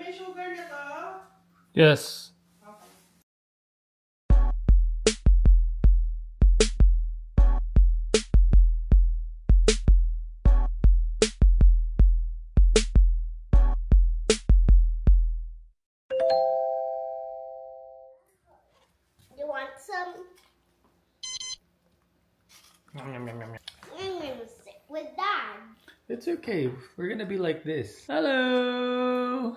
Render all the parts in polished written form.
may sugar na to? Yes. You want some? Yum, yum, yum, yum. I'm gonna sit with Dad. It's okay. We're gonna be like this. Hello!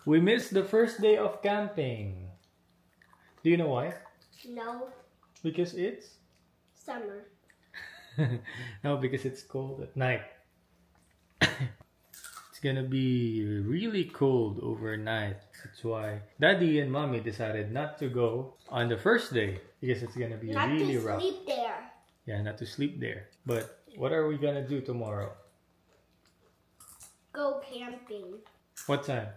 We missed the first day of camping. Do you know why? No. Because it's? Summer. No, because it's cold at night. It's gonna be really cold overnight. That's why Daddy and Mommy decided not to go on the first day because it's gonna be Not really to rough. sleep there. Yeah, not to sleep there. But what are we gonna do tomorrow? Go camping. What time?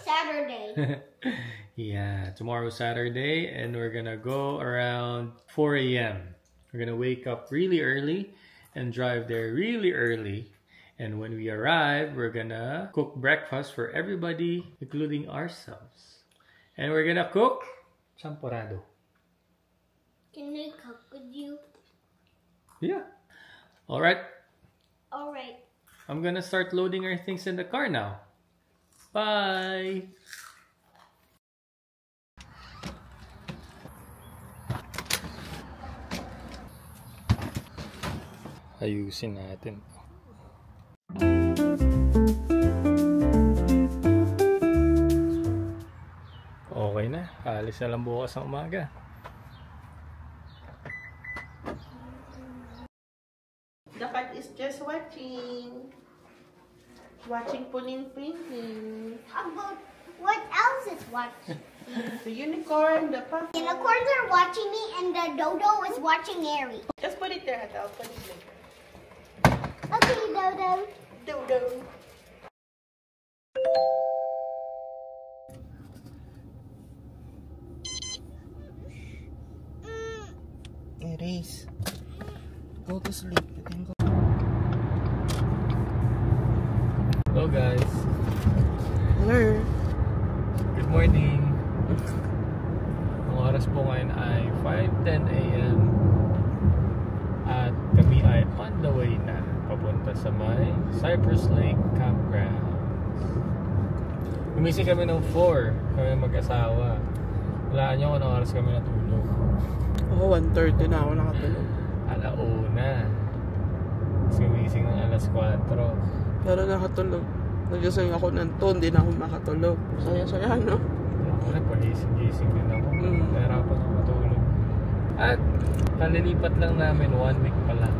Saturday. Yeah, tomorrow's Saturday and we're gonna go around 4 a.m. We're gonna wake up really early and drive there really early. And when we arrive, we're gonna cook breakfast for everybody, including ourselves. And we're gonna cook champorado. Can I cook with you? Yeah. All right. All right. I'm gonna start loading our things in the car now. Bye! Ayusin natin. Okay na. Alis na lang bukas ng umaga. The cat is just watching. Watching Puning Pinning. About what else is watching? The unicorn, the puppy. The unicorns are watching me and the dodo is watching Ari. Just put it there, I'll put it later. Okay, dodo. Dodo. Aries, go to sleep. You can go. Hello guys. Hello. Good morning. Ang oras po ngayon ay 5:10 a.m. At kami ay on the way na papunta sa may Cypress Lake Campground. Gumising kami ng 4, kami mag-asawa. Walaan nyo kung anong oras kami natulog. Oh, 1:30 na ako nakatulog. Alauna. Tapos gumising ng alas 4. Pero nakatulog. Nagising ako ng 2, hindi na ako makatulog. Saya-saya, no? Ako na, pagising-gising din ako. Nahirapan ako matulog. At kalilipat lang namin 1 week pa lang.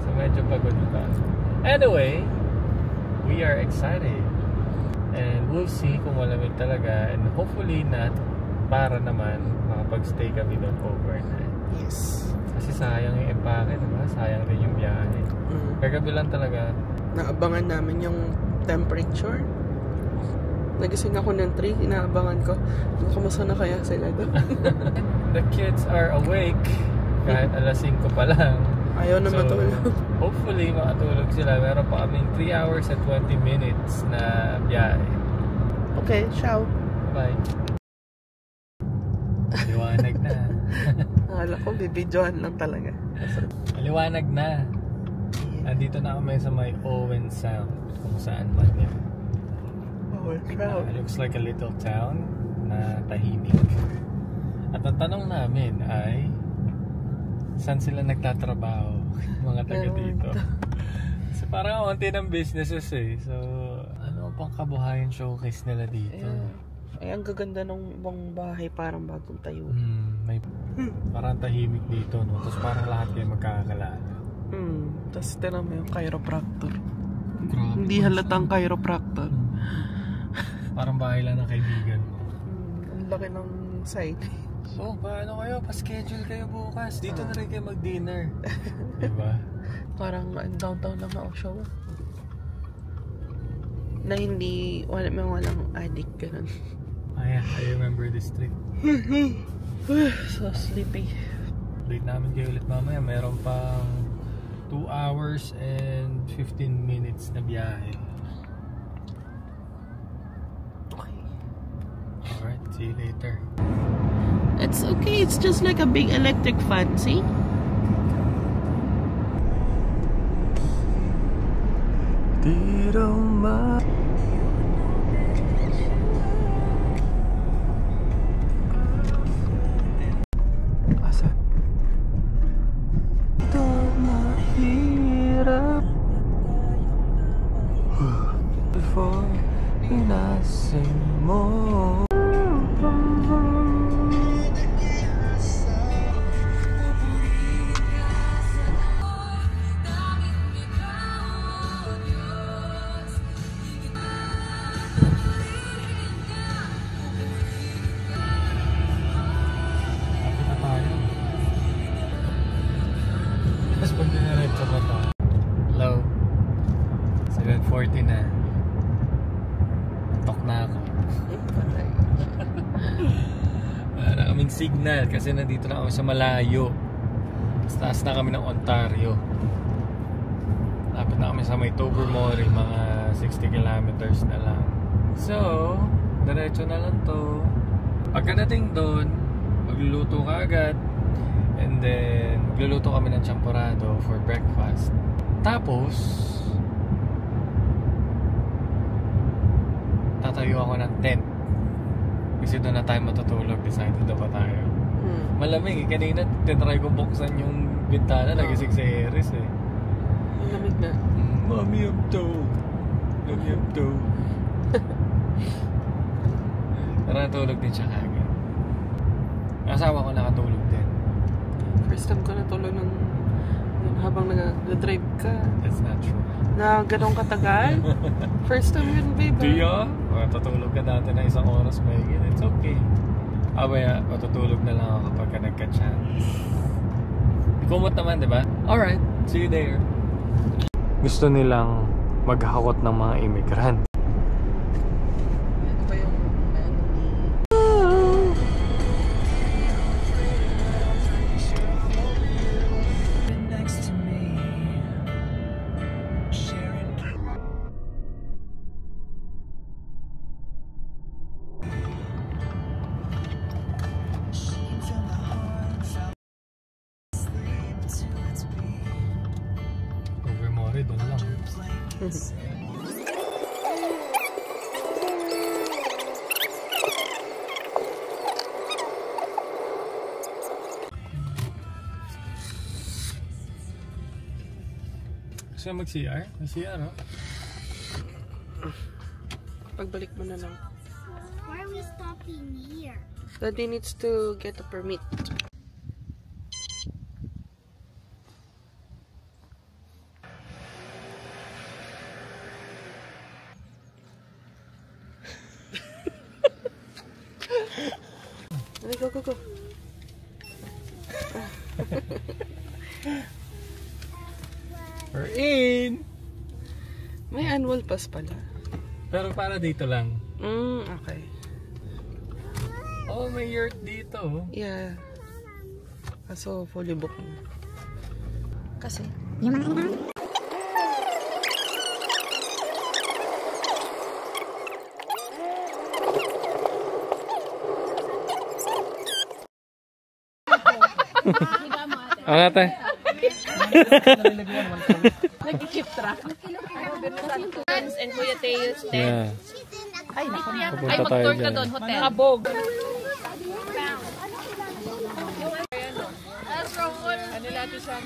So medyo pagod pa. Anyway, we are excited. And we'll see kung malamig talaga. And hopefully not, para naman makapag-stay kami doon overnight. Yes. Kasi sayang yung empake, diba? Sayang rin yung biyahe. Kagabi lang talaga. Naabangan namin yung temperature. Nagising ako ng 3, inaabangan ko. Kamusta na kaya sila doon? The kids are awake kahit alas 5 pa lang. Ayaw na matulog. Hopefully makatulog sila. Meron pa kaming 3 hours and 20 minutes na biyahe. Okay, ciao. Bye. Liwanag na. Akala ko, bibidyohan lang talaga. Liwanag na. Andito na kami sa may Owen Sound. Kung saan man yun. Owen Sound. It looks like a little town na tahimik. At ang tanong namin ay, saan sila nagtatrabaho? Mga taga dito. So parang konti ng businesses eh. So ano pang kabuhayan showcase nila dito? Ay, ang gaganda ng ibang bahay, parang bagong tayo. May parang tahimik dito, no? Tapos parang lahat kayo magkakakalala. Tapos tinan mo yung chiropractor. Grabe. Hindi halatang chiropractor. Parang bahay lang ng kaibigan mo. Ang laki ng site. So, paano kayo? Pa-schedule kayo bukas. Dito na rin kayo mag-dinner. Diba? Parang downtown lang ako show. Na hindi, walang addict, ganun. I remember this trip. So sleepy. Late namin kayo ulit mamaya. Meron pang 2 hours and 15 minutes na biyahe. Okay. Alright, see you later. It's okay. It's just like a big electric fan. See? Dito ma asan? Dito mahirap before inasing mo. Hello. 7:40 na. Antok na ako. Wala na kaming signal kasi nandito na kami sa malayo. Taas na kami ng Ontario. Lapit na kami sa may Tobermory, mga 60 kilometers na lang. So, diretso na lang to. Pagkadating doon, magluluto ka agad. And then, magluluto kami ng champorado for breakfast. Tapos, tatayo ako ng tent. Kasi doon na tayo matutulog. Decided na pa tayo. Malamig eh. Kanina, tinry ko buksan yung bintana. Nagising si Eris eh. Malamig na. Mommy, I'm told. Mommy, I'm told. Tara, natulog din siya kagad. Asawa ko nakatulog din. First time ko natulog ng habang nag-drive ka. That's not true. Na ganong katagal? First time yun, babe. Diya? Matutulog ka dati na 1 oras mahigit. It's okay. Abaya, matutulog na lang ako kapag nagka-chance. Kumot naman, di ba? Alright, see you there. Gusto nilang maghakot ng mga immigrant. Ano ba yung Tobermory, doon lang. Gusto mo mag-CR? Mag-CR, no? pagbalik mo na lang? Why are we stopping here? Daddy needs to get a permit. Go. We're in! May annual pass pala. Pero para dito lang. Okay. Oh, may yurt dito. Yeah. Kaso fully booked. Kasi Yung mga iba? Ang ate. Nag-keep track. And Kuya Teo's tent. Yeah. Ay, Pupunta tayo mag-tour ka dyan. doon, hotel. Abog. Ano natin siya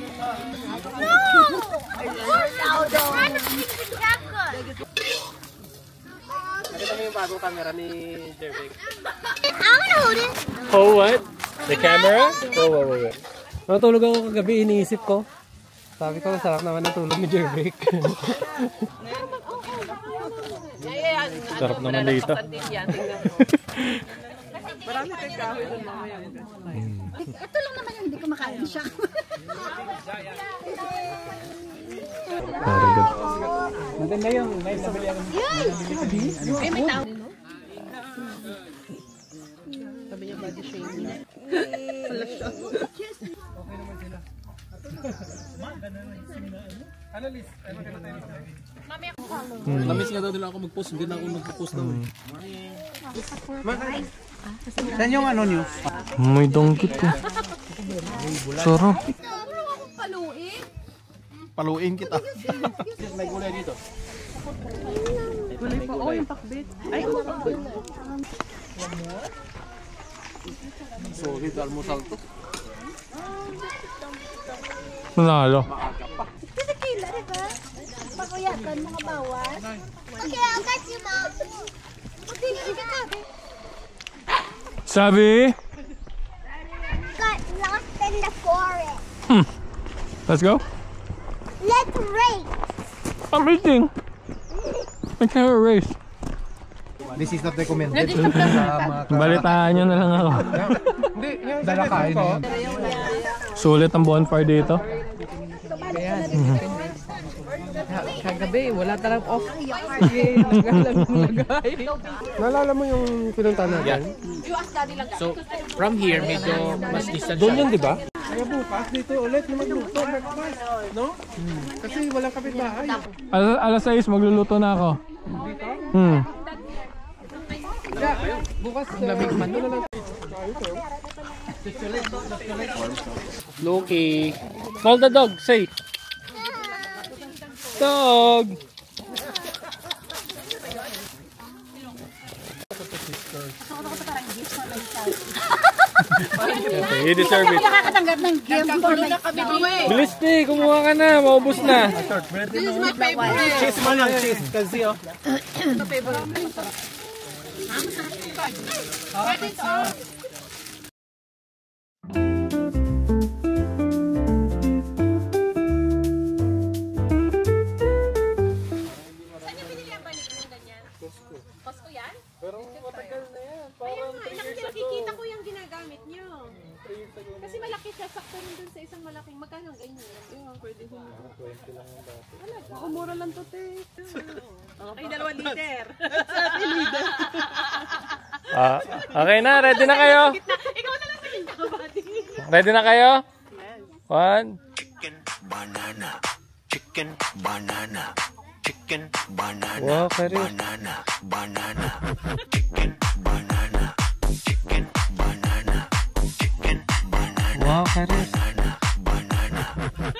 Nakita mo yung bagong camera ni Jervik? Oh, what? The camera? Oh, wait. Natulog ako kagabi, iniisip ko. Sabi ko, sarap naman ang tulog ni Jervik. Sarap naman dito. marami kang kahoy doon mamaya. Ito lang naman yung hindi ko makain siya. Very good. Maganda yung may nabili ako. Ay, may tao. Sabi niya body shaming. Okay naman sila. Namiss nga daw nila ako mag-post, hindi na ako mag-post daw. Saan yung ano nyo? May donggit ko. Sarap. Paluin kita. May gulay dito. Gulay pa. Oh, yung pakbit. Ay, pakbit. Solid almusal to. Manalo. Tequila, diba? Pakuyakan, mga bawas. Okay, I'll get you, Mom. Okay, Sabi? got lost in the forest. Let's go. Let's race. I'm racing. I can't race. This is not recommended. Sa mga Balitaan nyo na lang ako. Hindi, dala kain yun. Sulit ang bonfire dito. Kagabi, wala talagang off. Sige, nagalang lagay. Naalala mo yung pinunta natin? So, from here, medyo mas distant Doon siya. yun, di ba? Kaya bukas dito ulit na magluto, breakfast, no? Kasi walang kapitbahay. Alas 6, magluluto na ako. Bukas, lamig man. Doon na lang. Loki. Call the dog, say. Dog. Okay, you deserve it. Nakakatanggap ng gift. Bilis ni, kumuha ka na, maubos na. This is my favorite. Cheese man lang, cheese. Kasi oh. Nakikita ko yung ginagamit nyo. Kasi malaki siya, sakto rin dun sa isang malaking. Magkano ang ganyan? Pwede ko. 20 lang yung dati. Talaga? Mura lang to, te. Ay, 2 liter. Okay na, ready na kayo? Ikaw na lang sa kinakabati. Ready na kayo? One. Chicken banana, chicken banana, chicken banana, Wow, Karis. banana, banana, chicken banana, chicken banana, chicken banana, Wow, Karis. banana, banana,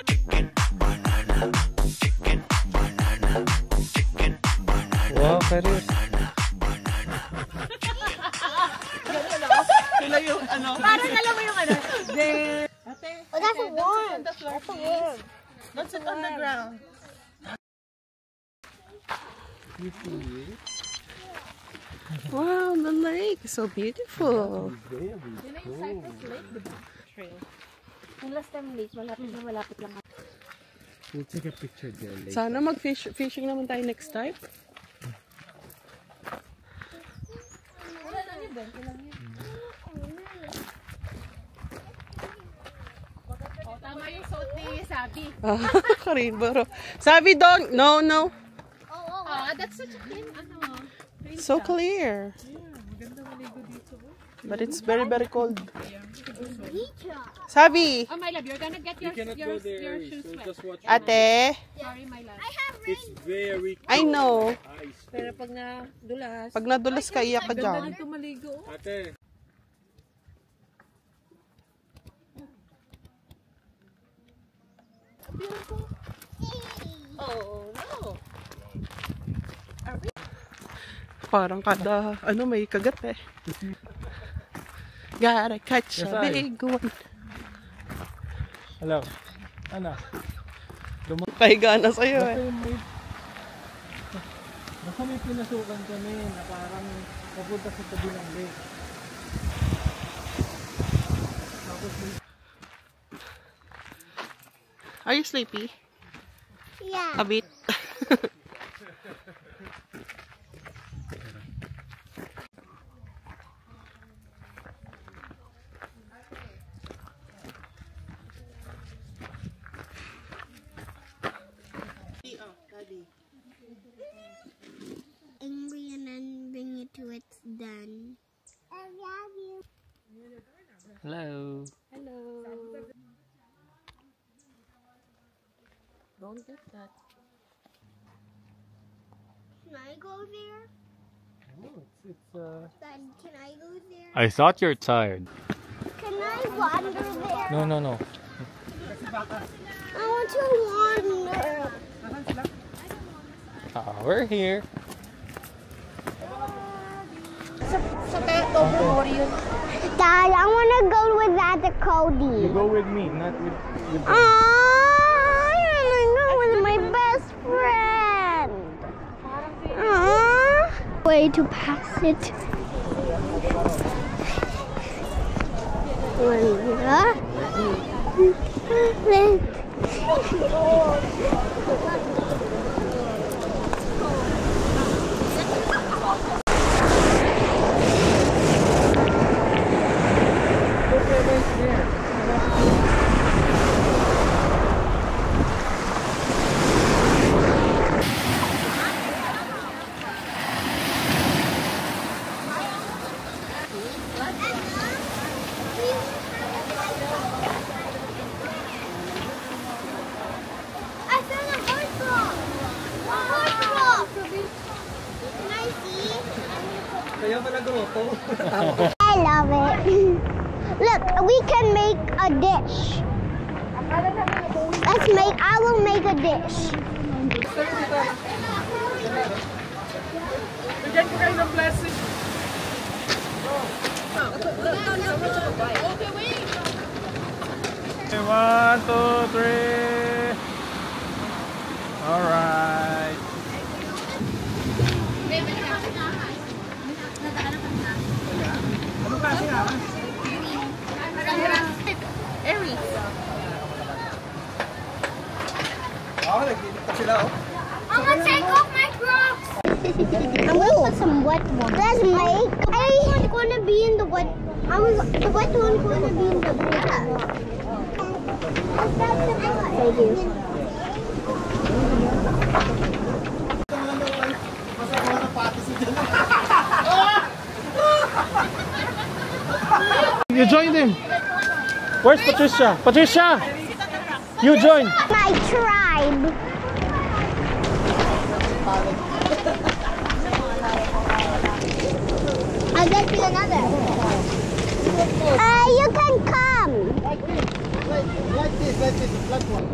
chicken banana, chicken banana, chicken banana, Wow, Karis. banana. Parang alam mo yung ano. Oh, that's warm. Don't sit on the ground. Wow, the lake is so beautiful. Yung last time late, malapit lang. We'll take a picture there later. Sana fishing naman tayo next time. Tama yung suot ni Sabi. Rainbow. Sabi don't. No, no. That's such a clean, ano. So clear. But it's very, very cold. Sabi, Oh, my love, you're gonna get your shoes wet. ate, Sorry, my love. I know. Pero pag nadulas, Pag nadulas ka, iyak ka dyan. dito maligo. Ate. Parang kada, may kagat eh. Gotta catch a big one. Hello. Ano? Pahiga na sa'yo eh. Basta may pinasukan kami na parang papunta sa tabi ng lake. Are you sleepy? Yeah. A bit. Angry and then bring it to its done. I love you. Hello. Don't get that. Can I go there? Dad, can I go there? I thought you're tired. Can I wander there? No. I want to wander. We're here. Dad, I want to go with that to Cody. You go with me, not with I want to go with my best friend. Way to pass it. I love it. Look, we can make a dish. I will make a dish. Bigyan ko kayo ng blessing. Okay, 1, 2, 3. Alright. Anong klase nga? Aries. Nagdidikta sila, oh. I'm gonna take off my Crocs. I'm gonna put some wet ones. Let's make. I was gonna be in the wet. The wet one's gonna be in the blue. Thank you. You joined him. Where's Patricia? Patricia! You join. My tribe. I'll get you another. You can come. Like this, black one.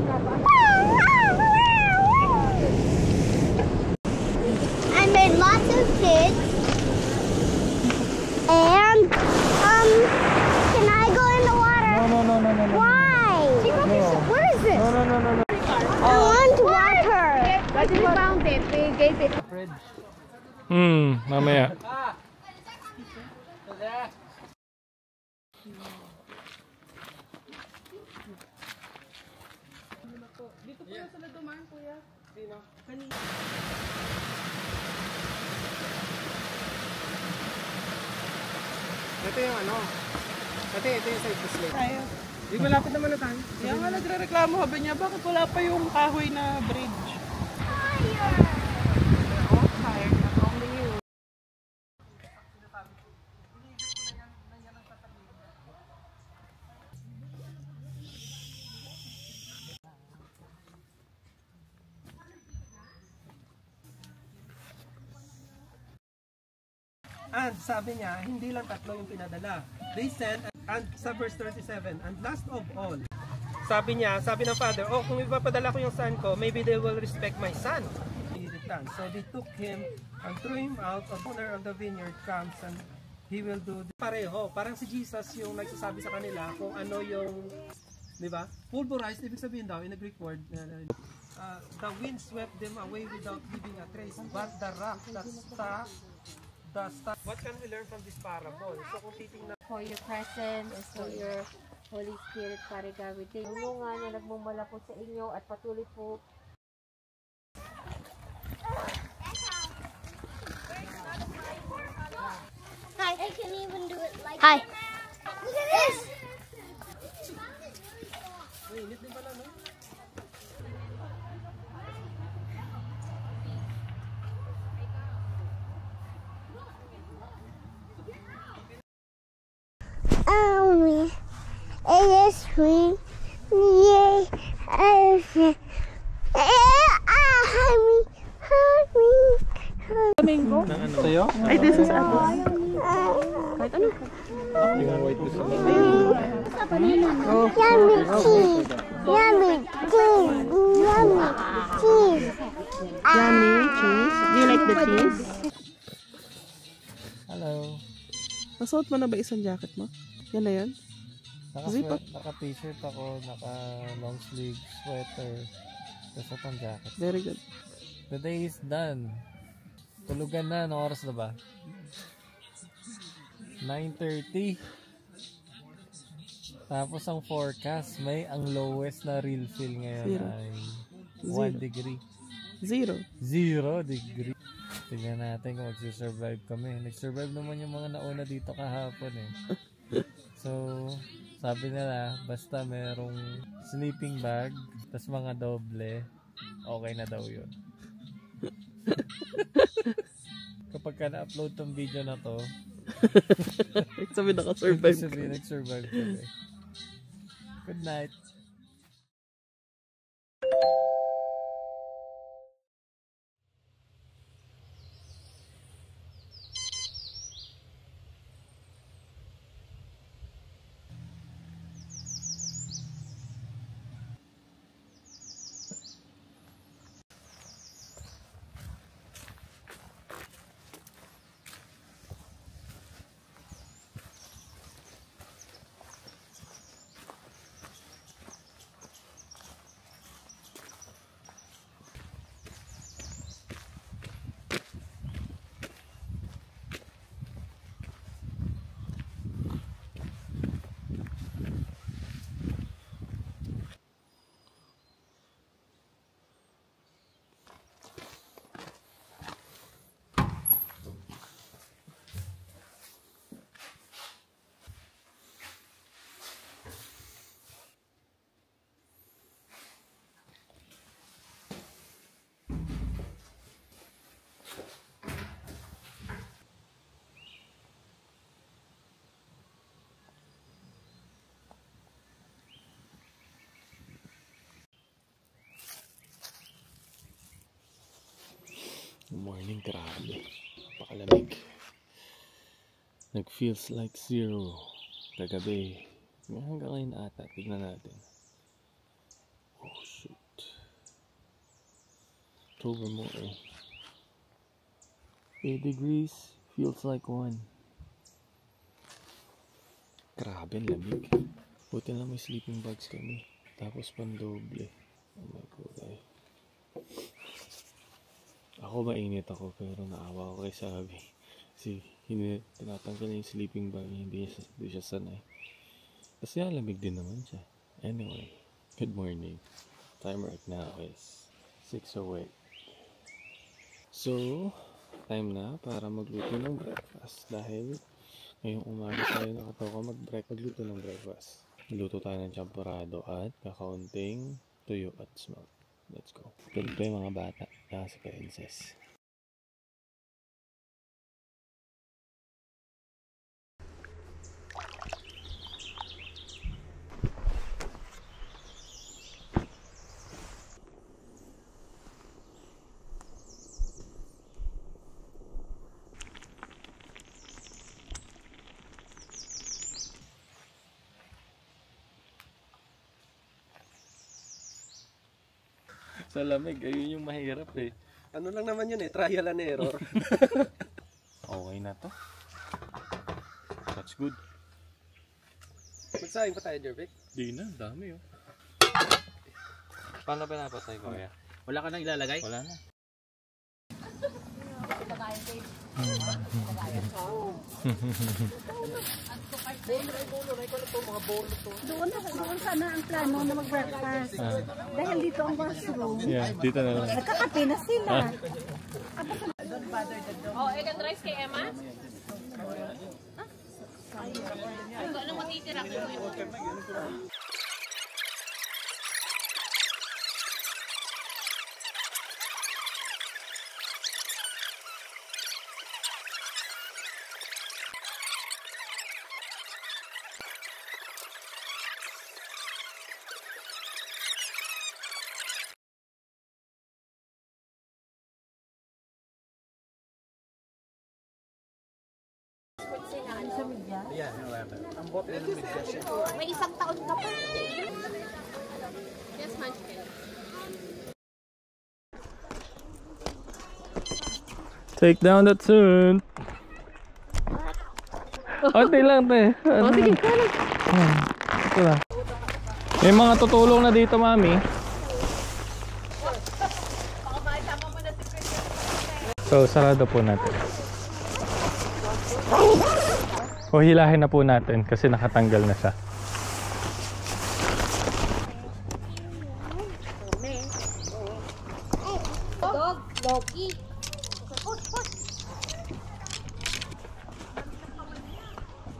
I made lots of kids. And can I go in the water? No. Why? Where is this? No. I want water. But we found it. We gave it. Mamaya. Ito yung ano. Ito yung Cypress Lake. Di malapit naman na tayo. Kaya nga nagre-reklamo habi niya, bakit wala pa yung kahoy na bridge? And sabi niya, hindi lang tatlo yung pinadala. They sent, and sa verse 37, and last of all, sabi niya, sabi ng father, oh, kung ipapadala ko yung son ko, maybe they will respect my son. So they took him and threw him out. The owner of the vineyard comes and he will do pareho. Parang si Jesus yung nagsasabi sa kanila kung ano yung, di ba? Pulverized, ibig sabihin daw, in the Greek word, the wind swept them away without leaving a trace. But the rock, the staff, what can we learn from this parable? So kung titingnan For your presence, for your Holy Spirit, Father God, we thank you nga na nagmumula po sa inyo at patuloy po. Hi. I can even do it like Hi. Look at this. It is sweet. Yay. Flamingo. Sa'yo? Ay, this is ano. Kahit ano. Yung white gusto mo. Yummy cheese. Yummy cheese. Yummy cheese. Yummy cheese. Do you like the cheese? Hello. Nasuot mo na ba isang jacket mo? Yan na yan? Zip up. Naka-t-shirt ako, naka-long sleeve sweater, tapos pang jacket. Very good. The day is done. Tulugan na. Anong oras na ba? 9:30. Tapos ang forecast, ang lowest na real feel ngayon Zero. ay 1 Zero. degree. 0 0. degree. Tingnan natin kung magsisurvive kami. Nag-survive naman yung mga nauna dito kahapon eh. So, sabi nila, basta merong sleeping bag, tas mga doble, okay na daw yun. Kapag ka na-upload tong video na to, Sabi naka-survive ka. sabi nag-survive kami. Good night. Good morning, grabe. Napakalamig. Nag-feels like 0 kagabi. Hanggang ngayon ata. Tignan natin. Oh, shoot. October mo eh. 8 degrees. Feels like 1. Grabe, ang lamig. Buti na may sleeping bags kami. Tapos pandoble. Oh my God, ay. Ako mainit ako pero naawa ko kay Sabi. Kasi tinatanggal niya yung sleeping bag, hindi siya sanay. Kasi lamig din naman siya. Anyway, good morning. Time right now is 6:08. So, time na para magluto ng breakfast. Dahil ngayong umaga tayo nakatawa magluto ng breakfast. Magluto tayo ng champorado at kakaunting tuyo at smoked. Let's go. Good play mga bata. Si Princess. Sa lamig, ayun yung mahirap eh. Ano lang naman yun eh, trial and error. Okay na to. That's good. Magsahin pa tayo, Jervic? Di na, dami oh. Paano pinapatay ko kaya? Wala ka nang ilalagay? Wala na. Doon sana ang plano na mag-breakfast. Dahil dito ang washroom. Yeah, dito na lang. Nagkakape na sila. Oh, egg and rice kay Emma? Ano matitira ko? sa media? Yeah, 11. Ang bote ng media siya. May isang taon ka pa. Yes, Munchkin. Take down that soon. Ante lang, te. Sige, Ito lang. May mga tutulong na dito, mami. So, sarado po natin. O, hilahin na po natin kasi nakatanggal na siya. Dog, doggy.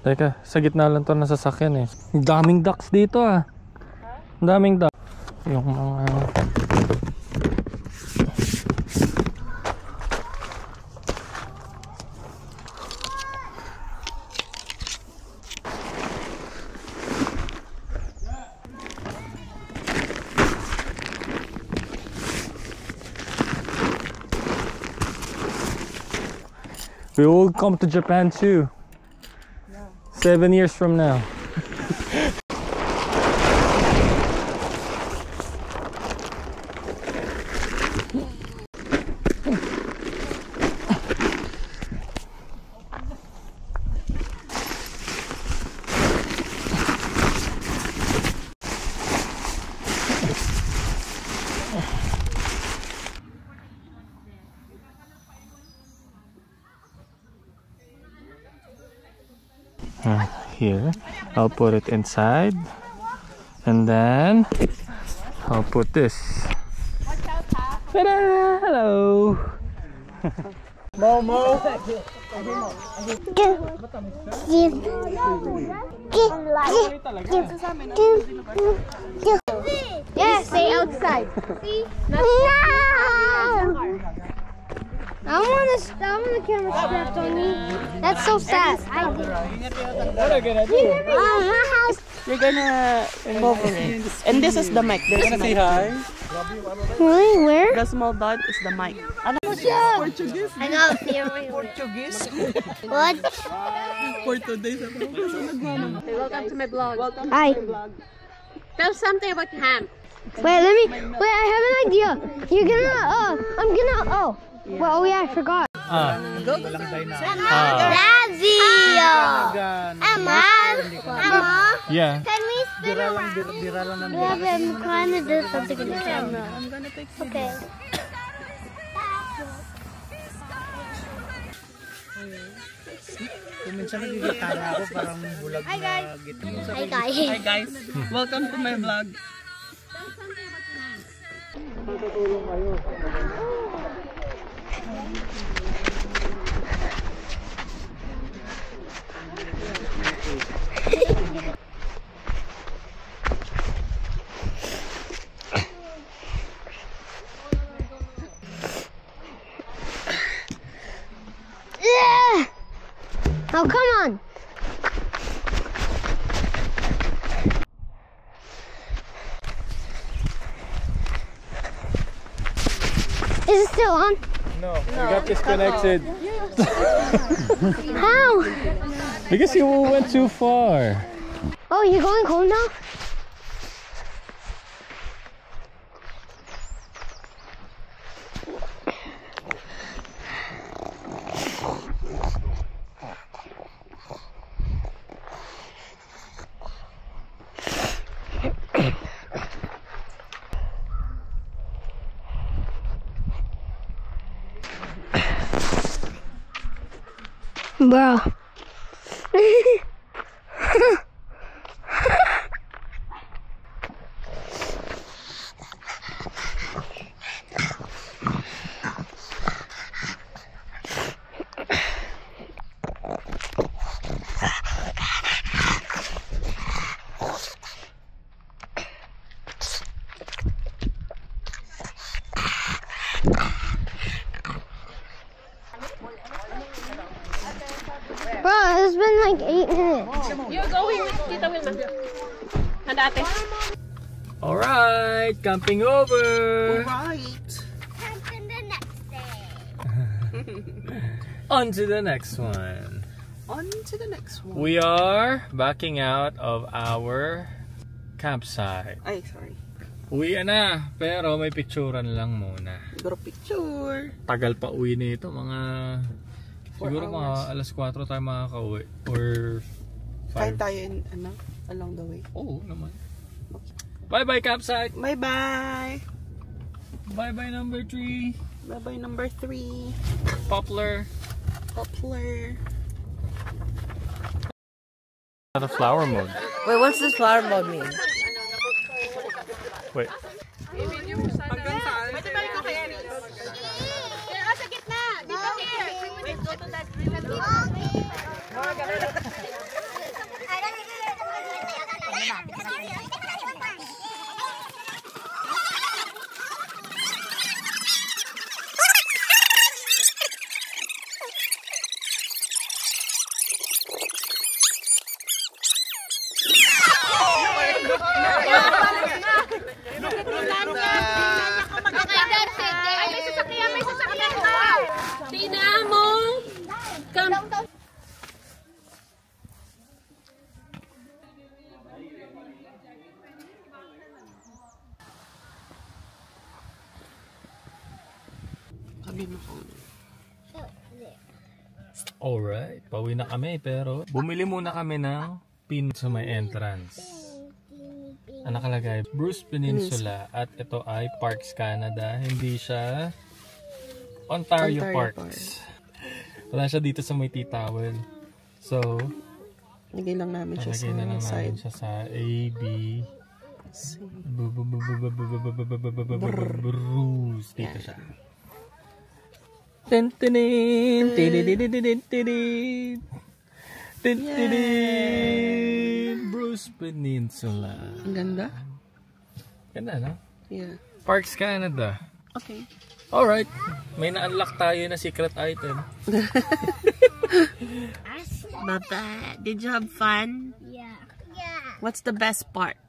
Teka, sa gitna lang to ng sasakyan eh. Ang daming ducks dito ah. Ang daming ducks. Yung mga... We will come to Japan too. 7 years from now. Here, I'll put it inside, and then I'll put this. Ta-da! Hello. Momo. Yeah, stay outside. No! I want the camera strapped on me. That's so sad. What are you gonna do? My house. You're gonna cover it. And this is the mic. There's Wanna say hi? Really? Where? The small dot is the mic. Portuguese. I know. Portuguese. What? For today's episode. Welcome to my vlog. Welcome to Hi. my vlog. Tell something about ham. Wait, I have an idea. You're gonna, I'm gonna, well, yeah, I forgot. Emma, Yeah. can we spin around? Yeah, but I'm trying to do something in the camera. I'm gonna take some. Okay. Hi guys. Hi guys. Hi guys. Welcome to my vlog. Oh, come on. Is it still on? No, we got disconnected. How? Because you went too far. Oh, you're going home now? Bro. Bro, it's been like 8 minutes. You're going with Tita Wilma. Handa ate. Alright, camping over. Right. On to the next day. On to the next one. On to the next one. We are backing out of our campsite. Ay, sorry. Uwi na, pero may picturean lang muna. Siguro picture. Tagal pa uwi nito, mga siguro 4 mga hours. alas 4 tayo makakauwi or 5. Kain tayo along the way. Oo naman. Bye bye campsite. Bye bye. Bye bye number 3. Bye bye number 3. Poplar. Poplar. The flower mode. Wait, what's this flower mode mean? Wait. Hanggang saan? Pwede ba ikaw kaya rin? Sa gitna! Dito here! Wait, go to that green. Tina mo! Come! Sabi mo ko. Alright, pauwi na kami pero bumili muna kami ng pin sa may entrance. Ang nakalagay, Bruce Peninsula at ito ay Parks Canada. Hindi siya Ontario Parks. Wala siya dito sa may T-Towel. So, lagay lang namin siya sa side. Siya sa A, B, C. Bruce. Dito siya. Tin-tinin! Tin-tinin! Tin-tinin! Bruce Peninsula. Ang ganda. Ganda, no? Yeah. Parks Canada. Okay. Alright. May na-unlock tayo na secret item. Baba, did you have fun? Yeah. What's the best part?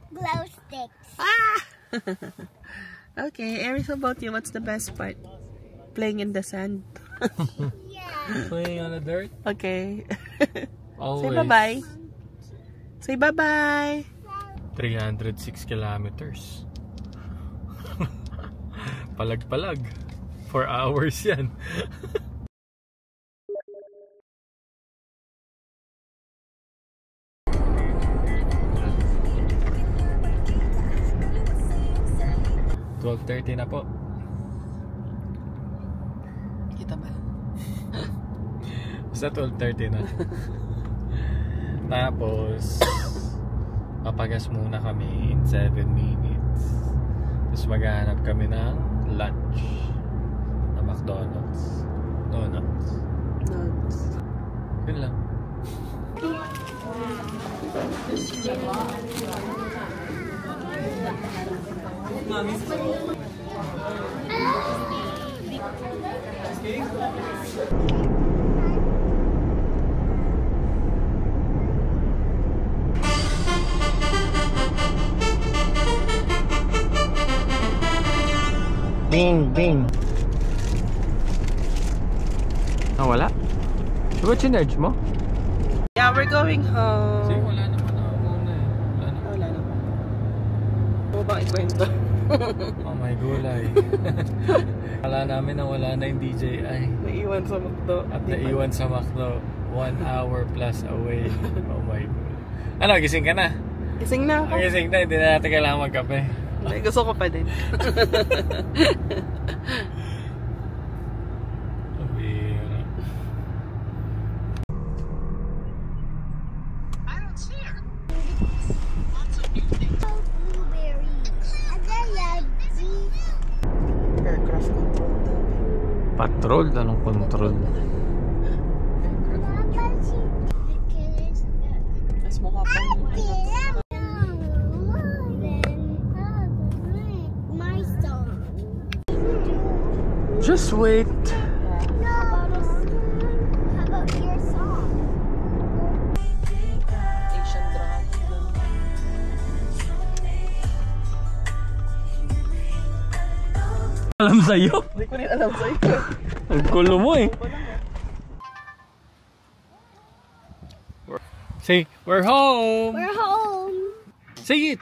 Glow sticks. Ah! Okay, Eris, how about you? What's the best part? Playing in the sand. Playing on the dirt. Okay. Always. Say bye-bye. Say bye-bye. 306 kilometers. Palag-palag. 4 hours yan. $12:30 na po. Kita ba? Sa 12:30 na. Tapos papagas muna kami in 7 minutes. Tapos maghahanap kami ng lunch na McDonald's. Donuts. Yun lang. Bing, bing. Wala? Diba chinerge mo? Yeah, we're going home. Sige, wala naman ako muna eh. Wala naman. Ano bang ikwento? Oh my gulay. Kala namin na wala na yung DJI. Naiwan sa McDo. At naiwan sa McDo. 1 hour plus away. Oh my god. Ano, gising ka na? Gising na ako. Gising na, hindi na natin kailangan magkape. Ay, gusto ko pa din. Aircraft control daw. Patrol? Anong control? Mas mukha pang Just wait. How about your song? Asian dragon. Alam sa'yo? Hindi ko rin alam sa'yo. Ang gulo mo eh. Say, we're home! We're home. Say it!